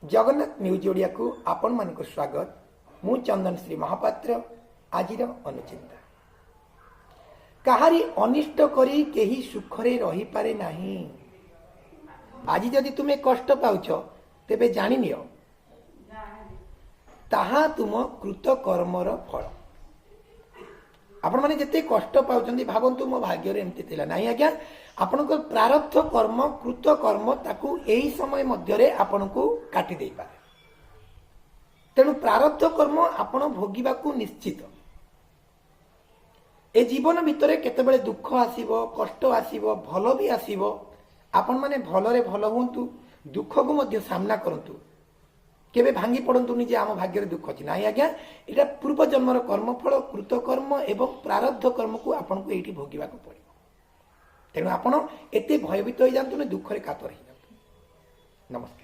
Jagannath news Odia को आपण मान स्वागत। मु चंदन श्री महापात्र। आज अनुचिंता कहारी अनिष्ट करी केही सुखरे रही पारे नाही। आज जदि तुम्हें कष्ट पाउछ तेबे जानि नियो ताहा तुम कृत कर्मर फल। आपण माने जते कष्ट पाउछंदी भाबंतु मो भाग्य रे एमती थिला नाही आज्ञा। आपनको प्रारब्ध कर्म कृत कर्म ताकू एही समय मध्य रे आपनको काटी देई पारे। तेणु प्रारब्ध कर्म आपण भोगिबाकू निश्चित। ए जीवन भितरे केतेबेले दुख आसीबो कष्ट आसीबो भलो भी आसीबो। आपण माने भलरे भल हुंतु दुख को मध्य सामना करंतु। केबे भांगी पड़ंतुनी जे आम भाग्य दुख अच्छी ना आज्ञा। एटा पूर्व जन्मर कर्मफल कृत कर्म एवं प्रारब्ध कर्म को आपन को एठी भोगिबाकू पड़े। तेणु आपण एते भयभीत हो जातु दुख रे कातर हो जातु। नमस्कार।